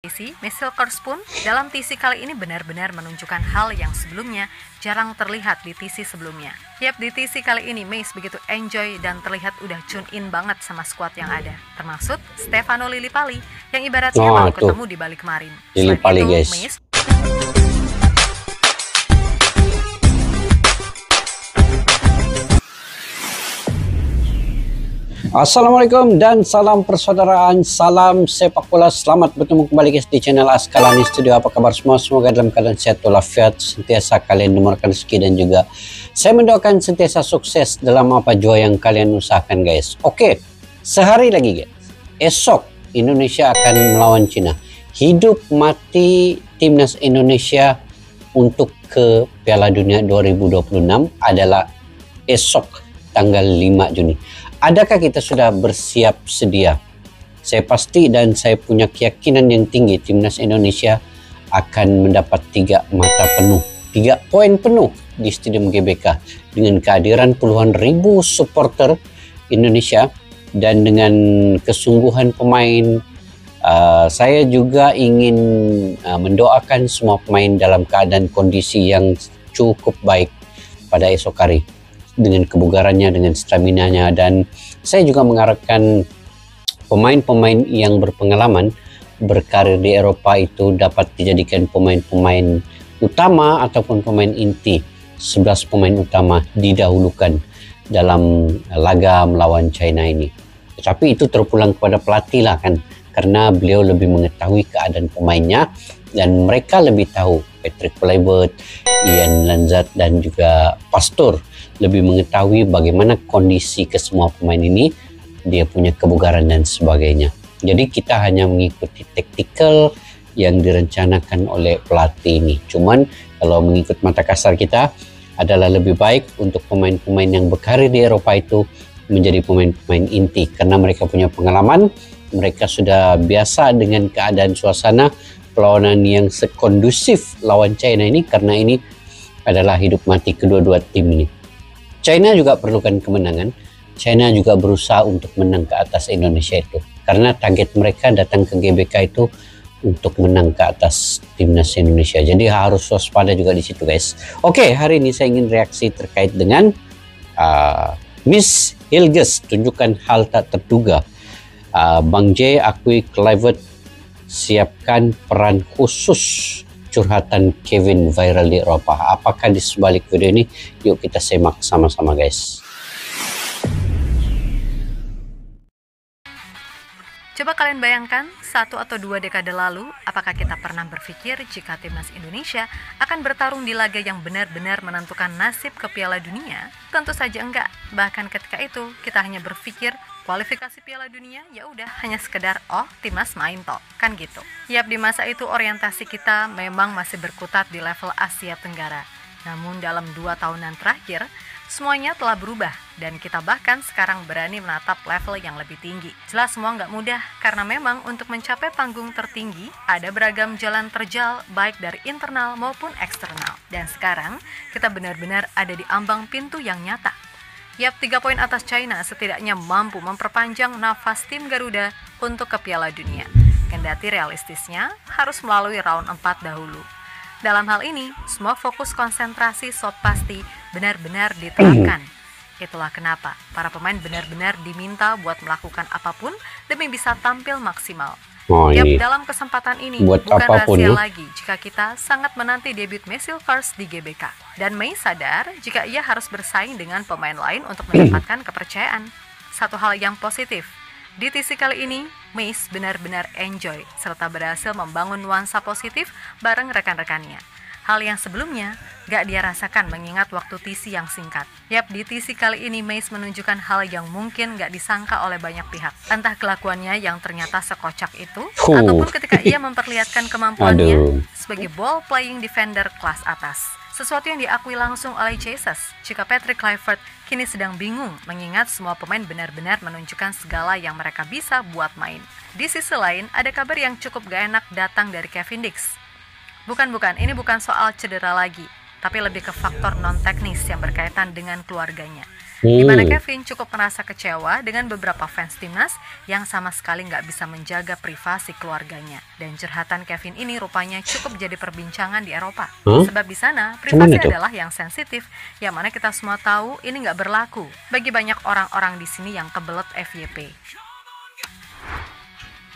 TC, Michelle Kors pun dalam TC kali ini benar-benar menunjukkan hal yang sebelumnya jarang terlihat di TC sebelumnya. Yap, di TC kali ini Mace begitu enjoy dan terlihat udah tune in banget sama squad yang ada, termasuk Stefano Lillipali yang ibaratnya baru ketemu di Bali kemarin. Lillipali, guys. Mace Assalamualaikum dan salam persaudaraan, salam sepak bola. Selamat bertemu kembali guys di channel Askalani Studio. Apa kabar semua? Semoga dalam keadaan sehat walafiat, sentiasa kalian dimurahkan rezeki, dan juga saya mendoakan sentiasa sukses dalam apa jua yang kalian usahakan guys. Oke, sehari lagi guys, esok Indonesia akan melawan Cina. Hidup mati timnas Indonesia untuk ke Piala Dunia 2026 adalah esok tanggal 5 Juni. Adakah kita sudah bersiap sedia? Saya pasti dan saya punya keyakinan yang tinggi timnas Indonesia akan mendapat 3 mata penuh, 3 poin penuh di Stadium GBK dengan kehadiran puluhan ribu supporter Indonesia dan dengan kesungguhan pemain. Saya juga ingin mendoakan semua pemain dalam keadaan kondisi yang cukup baik pada esok hari, dengan kebugarannya, dengan staminanya, dan saya juga mengharapkan pemain-pemain yang berpengalaman berkarir di Eropa itu dapat dijadikan pemain-pemain utama ataupun pemain inti. 11 pemain utama didahulukan dalam laga melawan China ini. Tetapi itu terpulang kepada pelatih lah kan, karena beliau lebih mengetahui keadaan pemainnya dan mereka lebih tahu. Patrick Kluivert, Ian Lanzat dan juga Pastor lebih mengetahui bagaimana kondisi kesemua pemain ini, dia punya kebugaran dan sebagainya. Jadi kita hanya mengikuti taktikal yang direncanakan oleh pelatih ini. Cuman kalau mengikut mata kasar kita adalah lebih baik untuk pemain-pemain yang berkarir di Eropa itu menjadi pemain-pemain inti, karena mereka punya pengalaman, mereka sudah biasa dengan keadaan suasana perlawanan yang sekondusif lawan China ini, karena ini adalah hidup mati kedua-dua tim ini. China juga perlukan kemenangan. China juga berusaha untuk menang ke atas Indonesia itu, karena target mereka datang ke GBK itu untuk menang ke atas timnas Indonesia. Jadi harus waspada juga di situ guys. Oke, hari ini saya ingin reaksi terkait dengan Miss Hilges tunjukkan hal tak terduga. Bang J akui Kluivert siapkan peran khusus curhatan Kevin viral di Eropa. Apakah di sebalik video ini? Yuk kita simak sama-sama guys. Coba kalian bayangkan, 1 atau 2 dekade lalu, apakah kita pernah berpikir jika timnas Indonesia akan bertarung di laga yang benar-benar menentukan nasib ke Piala Dunia? Tentu saja enggak. Bahkan ketika itu, kita hanya berpikir kualifikasi Piala Dunia ya udah hanya sekedar timnas main toh, kan gitu. Yap, di masa itu orientasi kita memang masih berkutat di level Asia Tenggara. Namun dalam 2 tahunan terakhir, semuanya telah berubah dan kita bahkan sekarang berani menatap level yang lebih tinggi. Jelas semua nggak mudah, karena memang untuk mencapai panggung tertinggi ada beragam jalan terjal baik dari internal maupun eksternal. Dan sekarang kita benar-benar ada di ambang pintu yang nyata. Yap, 3 poin atas China setidaknya mampu memperpanjang nafas tim Garuda untuk ke Piala Dunia. Kendati realistisnya harus melalui round 4 dahulu. Dalam hal ini, semua fokus konsentrasi sop pasti benar-benar diterapkan. Itulah kenapa para pemain benar-benar diminta buat melakukan apapun demi bisa tampil maksimal. Dalam kesempatan ini bukan rahasia lagi jika kita sangat menanti debut Michelle Kors di GBK. Dan Mei sadar jika ia harus bersaing dengan pemain lain untuk mendapatkan kepercayaan. Satu hal yang positif, di TC kali ini, Mace benar-benar enjoy serta berhasil membangun nuansa positif bareng rekan-rekannya. Hal yang sebelumnya gak dia rasakan mengingat waktu TC yang singkat. Yap, di TC kali ini Mace menunjukkan hal yang mungkin gak disangka oleh banyak pihak. Entah kelakuannya yang ternyata sekocak itu, ataupun ketika ia memperlihatkan kemampuannya sebagai ball playing defender kelas atas. Sesuatu yang diakui langsung oleh Jesus jika Patrick Kluivert kini sedang bingung mengingat semua pemain benar-benar menunjukkan segala yang mereka bisa buat main. Di sisi lain, ada kabar yang cukup gak enak datang dari Kevin Dix. Bukan, ini bukan soal cedera lagi, tapi lebih ke faktor non-teknis yang berkaitan dengan keluarganya. Di mana Kevin cukup merasa kecewa dengan beberapa fans timnas yang sama sekali nggak bisa menjaga privasi keluarganya. Dan curhatan Kevin ini rupanya cukup jadi perbincangan di Eropa. Sebab di sana privasi adalah yang sensitif, yang mana kita semua tahu ini nggak berlaku bagi banyak orang-orang di sini yang kebelet FYP.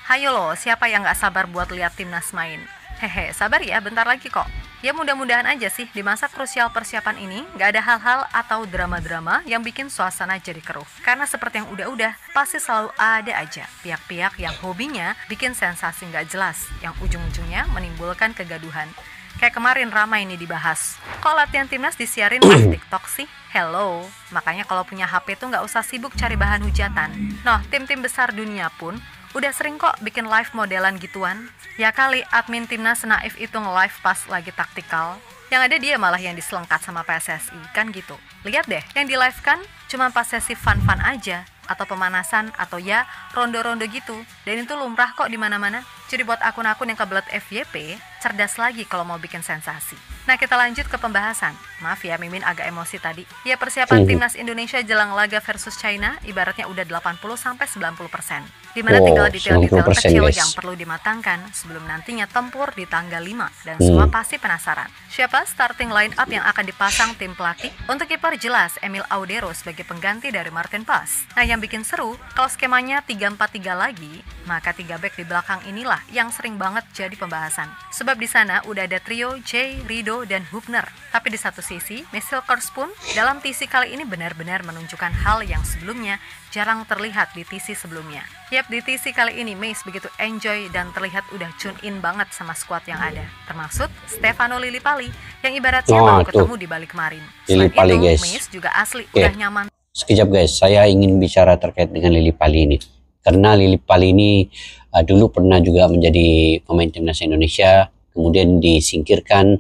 Hayo loh, siapa yang nggak sabar buat lihat timnas main? Hehe, sabar ya, bentar lagi kok. Ya mudah-mudahan aja sih di masa krusial persiapan ini gak ada hal-hal atau drama-drama yang bikin suasana jadi keruh. Karena seperti yang udah-udah, pasti selalu ada aja pihak-pihak yang hobinya bikin sensasi gak jelas, yang ujung-ujungnya menimbulkan kegaduhan. Kayak kemarin ramai ini dibahas. Kok latihan timnas disiarin pas TikTok sih? Hello, makanya kalau punya HP tuh gak usah sibuk cari bahan hujatan. Noh, tim-tim besar dunia pun udah sering kok bikin live modelan gituan. Ya kali admin timnas naif itu nge-live pas lagi taktikal. Yang ada dia malah yang diselengkat sama PSSI, kan gitu. Lihat deh, yang di-live kan cuma pas sesi fun-fun aja, atau pemanasan, atau ya rondo-rondo gitu. Dan itu lumrah kok di mana-mana. Jadi buat akun-akun yang kebelet FYP, cerdas lagi kalau mau bikin sensasi. Nah, kita lanjut ke pembahasan. Maaf ya, Mimin agak emosi tadi. Ya, persiapan timnas Indonesia jelang laga versus China ibaratnya udah 80-90%. Di mana tinggal detail-detail kecil yang perlu dimatangkan sebelum nantinya tempur di tanggal 5. Dan semua pasti penasaran. Siapa starting line up yang akan dipasang tim pelatih? Untuk kiper jelas Emil Audero sebagai pengganti dari Martin Paes. Nah, yang bikin seru, kalau skemanya 3-4-3 lagi, maka 3 back di belakang inilah yang sering banget jadi pembahasan. Sebab di sana udah ada trio Jay, Rido, dan Hubner. Tapi di satu sisi, Mesilkers pun dalam TC kali ini benar-benar menunjukkan hal yang sebelumnya jarang terlihat di TC sebelumnya. Yap, di TC kali ini Mace begitu enjoy dan terlihat udah tune in banget sama squad yang ada. Termasuk Stefano Lillipali yang ibaratnya baru ketemu di balik kemarin. Selain itu, guys, Mace juga asli udah nyaman. Sekejap guys, saya ingin bicara terkait dengan Lillipali ini. Karena Lillipali ini dulu pernah juga menjadi pemain timnas Indonesia, kemudian disingkirkan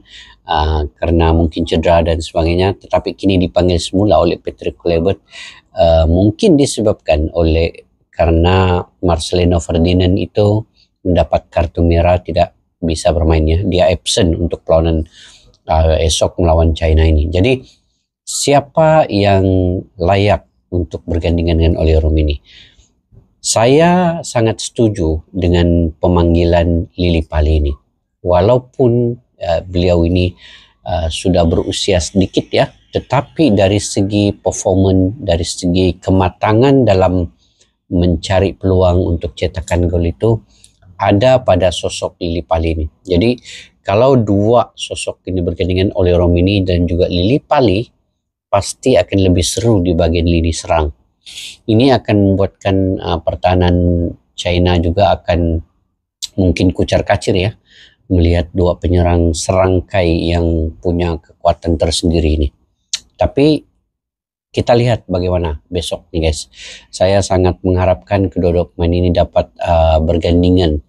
karena mungkin cedera dan sebagainya, tetapi kini dipanggil semula oleh Patrick Kluivert, mungkin disebabkan oleh karena Marcelino Ferdinand itu mendapat kartu merah, tidak bisa bermainnya, dia absent untuk perlawanan esok melawan China ini. Jadi siapa yang layak untuk bergandingan dengan Oliver ini? Saya sangat setuju dengan pemanggilan Lillipali ini. Walaupun beliau ini sudah berusia sedikit ya, tetapi dari segi performan, dari segi kematangan dalam mencari peluang untuk cetakan gol itu ada pada sosok Lillipali ini. Jadi kalau dua sosok ini bergandingan oleh Romini dan juga Lillipali, pasti akan lebih seru di bagian lini serang. Ini akan membuatkan pertahanan China juga akan mungkin kucar-kacir ya, melihat dua penyerang serangkai yang punya kekuatan tersendiri ini. Tapi kita lihat bagaimana besok nih guys. Saya sangat mengharapkan kedua pemain ini dapat bergandingan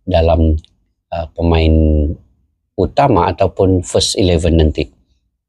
dalam pemain utama ataupun first 11 nanti.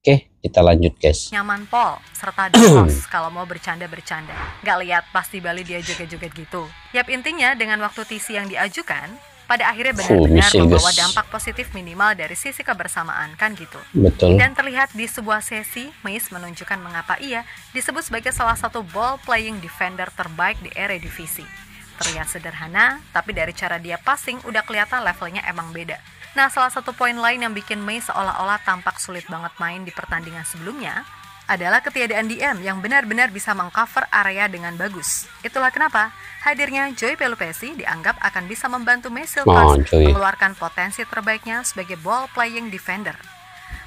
Oke, kita lanjut guys. Nyaman Paul, serta Dulos kalau mau bercanda-bercanda. Gak lihat pas di Bali dia joget-joget gitu. Yap, intinya dengan waktu TC yang diajukan, pada akhirnya benar-benar membawa dampak positif minimal dari sisi kebersamaan, kan gitu. Betul. Dan terlihat di sebuah sesi, Mace menunjukkan mengapa ia disebut sebagai salah satu ball playing defender terbaik di Eredivisie. Terlihat sederhana, tapi dari cara dia passing udah kelihatan levelnya emang beda. Nah, salah satu poin lain yang bikin Mace seolah-olah tampak sulit banget main di pertandingan sebelumnya adalah ketiadaan DM yang benar-benar bisa mengcover area dengan bagus. Itulah kenapa hadirnya Joy Pelupesi dianggap akan bisa membantu Mesilkers mengeluarkan potensi terbaiknya sebagai ball playing defender.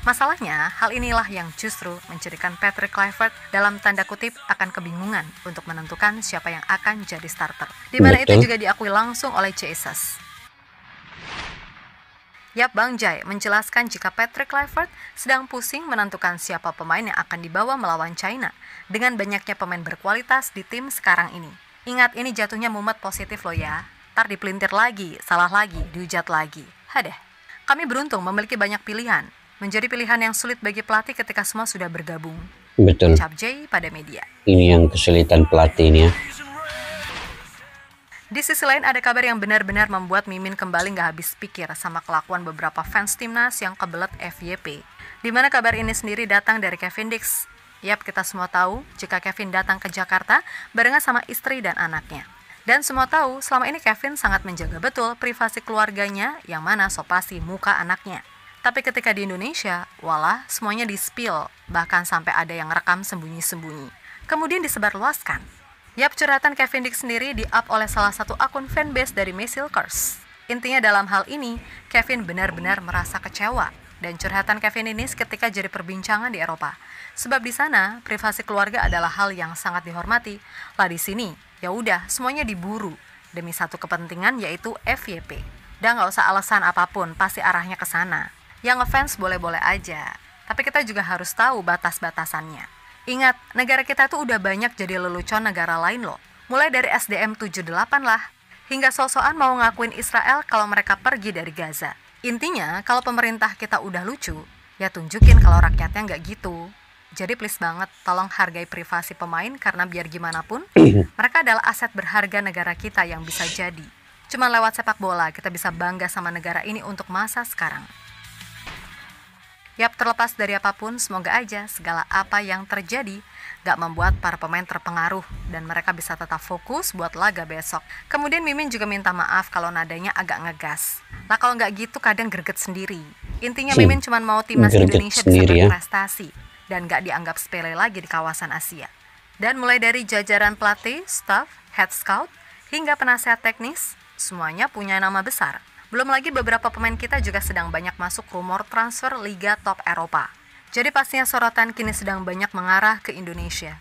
Masalahnya, hal inilah yang justru menjadikan Patrick Kluivert dalam tanda kutip akan kebingungan untuk menentukan siapa yang akan jadi starter. Di mana itu juga diakui langsung oleh Jesus. Yap, Bang Jai menjelaskan jika Patrick Kluivert sedang pusing menentukan siapa pemain yang akan dibawa melawan China dengan banyaknya pemain berkualitas di tim sekarang ini. Ingat, ini jatuhnya mumet positif loh ya. Ntar dipelintir lagi, salah lagi, dihujat lagi. Hadah, kami beruntung memiliki banyak pilihan. Menjadi pilihan yang sulit bagi pelatih ketika semua sudah bergabung. Betul. Ucap Jay pada media. Ini yang kesulitan pelatih ini ya. Di sisi lain ada kabar yang benar-benar membuat Mimin kembali gak habis pikir sama kelakuan beberapa fans timnas yang kebelet FYP. Di mana kabar ini sendiri datang dari Kevin Dix. Yap, kita semua tahu jika Kevin datang ke Jakarta barengan sama istri dan anaknya. Dan semua tahu selama ini Kevin sangat menjaga betul privasi keluarganya yang mana so pasti muka anaknya. Tapi ketika di Indonesia, walah semuanya di-spill, bahkan sampai ada yang rekam sembunyi-sembunyi. Kemudian disebarluaskan. Yap, curhatan Kevin Dick sendiri di-up oleh salah satu akun fanbase dari Mesilkers. Intinya dalam hal ini, Kevin benar-benar merasa kecewa. Dan curhatan Kevin ini seketika jadi perbincangan di Eropa. Sebab di sana, privasi keluarga adalah hal yang sangat dihormati. Lah di sini, ya udah semuanya diburu demi satu kepentingan yaitu FYP. Dan nggak usah alasan apapun, pasti arahnya ke sana. Yang ngefans boleh-boleh aja, tapi kita juga harus tahu batas-batasannya. Ingat, negara kita tuh udah banyak jadi lelucon negara lain loh. Mulai dari SDM 78 lah, hingga so-soan mau ngakuin Israel kalau mereka pergi dari Gaza. Intinya, kalau pemerintah kita udah lucu, ya tunjukin kalau rakyatnya nggak gitu. Jadi please banget, tolong hargai privasi pemain karena biar gimana pun, mereka adalah aset berharga negara kita yang bisa jadi. Cuma lewat sepak bola, kita bisa bangga sama negara ini untuk masa sekarang. Yap, terlepas dari apapun, semoga aja segala apa yang terjadi gak membuat para pemain terpengaruh dan mereka bisa tetap fokus buat laga besok. Kemudian Mimin juga minta maaf kalau nadanya agak ngegas. Nah kalau gak gitu kadang greget sendiri. Intinya Mimin cuma mau timnas Indonesia bisa berprestasi dan gak dianggap sepele lagi di kawasan Asia. Dan mulai dari jajaran pelatih, staff, head scout, hingga penasehat teknis, semuanya punya nama besar. Belum lagi beberapa pemain kita juga sedang banyak masuk rumor transfer Liga Top Eropa. Jadi pastinya sorotan kini sedang banyak mengarah ke Indonesia.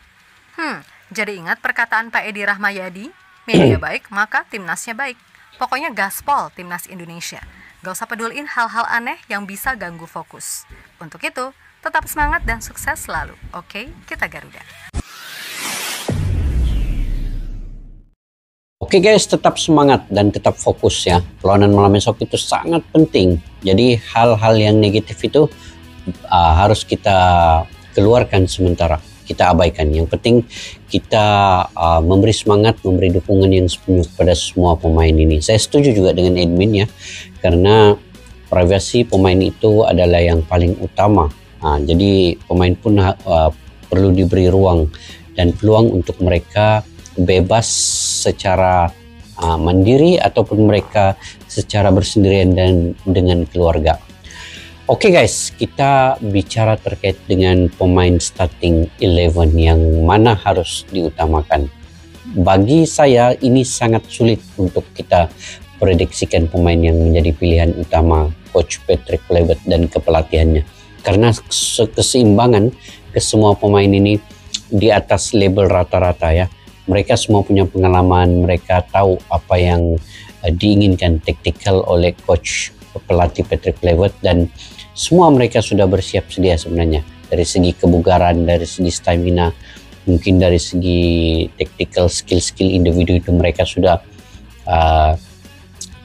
Jadi ingat perkataan Pak Edi Rahmayadi, media baik maka timnasnya baik. Pokoknya gaspol timnas Indonesia. Gak usah peduliin hal-hal aneh yang bisa ganggu fokus. Untuk itu, tetap semangat dan sukses selalu. Oke, kita Garuda. Oke guys, tetap semangat dan tetap fokus ya. Perlawanan malam esok itu sangat penting. Jadi hal-hal yang negatif itu harus kita keluarkan sementara. Kita abaikan. Yang penting kita memberi semangat, memberi dukungan yang sepenuh kepada semua pemain ini. Saya setuju juga dengan admin ya. Karena privasi pemain itu adalah yang paling utama. Jadi pemain pun perlu diberi ruang dan peluang untuk mereka bebas secara mandiri ataupun mereka secara bersendirian dan dengan keluarga. Oke guys, kita bicara terkait dengan pemain starting 11 yang mana harus diutamakan. Bagi saya ini sangat sulit untuk kita prediksikan pemain yang menjadi pilihan utama Coach Patrick Kluivert dan kepelatihannya. Karena keseimbangan ke semua pemain ini di atas level rata-rata ya. Mereka semua punya pengalaman, mereka tahu apa yang diinginkan taktikal oleh coach pelatih Patrick Kluivert dan semua mereka sudah bersiap sedia sebenarnya dari segi kebugaran, dari segi stamina, mungkin dari segi taktikal skill-skill individu itu mereka sudah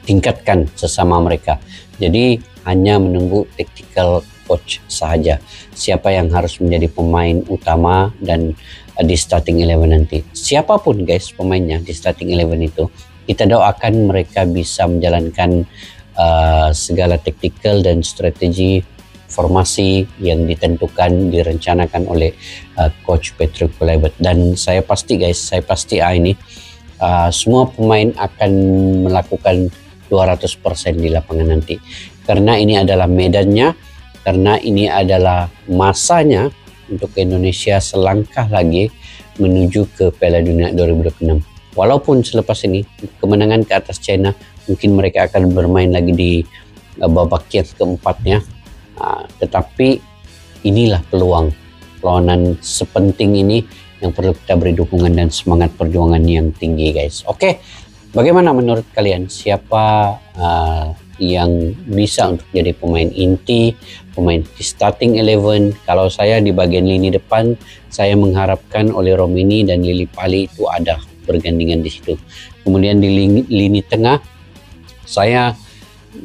tingkatkan sesama mereka. Jadi hanya menunggu taktikal coach saja siapa yang harus menjadi pemain utama dan di starting 11 nanti. Siapapun guys pemainnya di starting 11 itu, kita doakan mereka bisa menjalankan segala taktikal dan strategi formasi yang ditentukan, direncanakan oleh Coach Patrick Kluivert. Dan saya pasti guys, ini semua pemain akan melakukan 200% di lapangan nanti. Karena ini adalah medannya, karena ini adalah masanya untuk Indonesia selangkah lagi menuju ke Piala Dunia 2026. Walaupun selepas ini kemenangan ke atas China, mungkin mereka akan bermain lagi di babak yang keempatnya. Tetapi inilah perlawanan sepenting ini yang perlu kita beri dukungan dan semangat perjuangan yang tinggi guys. Oke, bagaimana menurut kalian siapa yang bisa untuk jadi pemain inti, pemain di starting 11? Kalau saya di bagian lini depan, saya mengharapkan oleh Romini dan Lili Pali itu ada bergandingan di situ. Kemudian di lini tengah, saya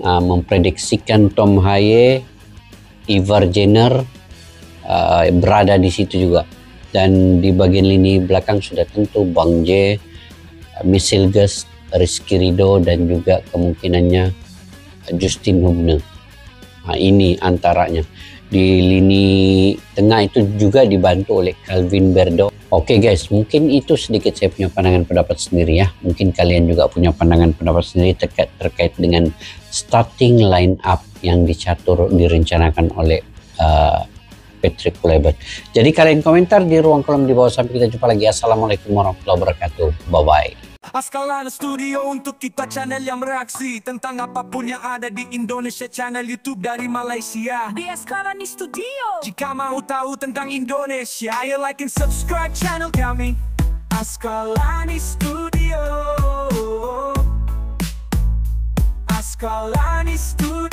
memprediksikan Tom Haye, Ivar Jenner berada di situ juga. Dan di bagian lini belakang sudah tentu Bang J, Misilgas, Rizky Ridho dan juga kemungkinannya Justin Hubner. Ini antaranya. Di lini tengah itu juga dibantu oleh Calvin Berdo. Oke guys, mungkin itu sedikit saya punya pandangan pendapat sendiri ya. Mungkin kalian juga punya pandangan pendapat sendiri terkait dengan starting line up yang direncanakan oleh Patrick Kluivert. Jadi kalian komentar di ruang kolom di bawah. Sampai kita jumpa lagi. Assalamualaikum warahmatullahi wabarakatuh. Bye-bye. Askalana Studio untuk kita channel yang bereaksi tentang apapun yang ada di Indonesia, channel YouTube dari Malaysia di Askalani Studio. Jika mau tahu tentang Indonesia, ayo like and subscribe channel kami Askalani Studio. Askalani Studio.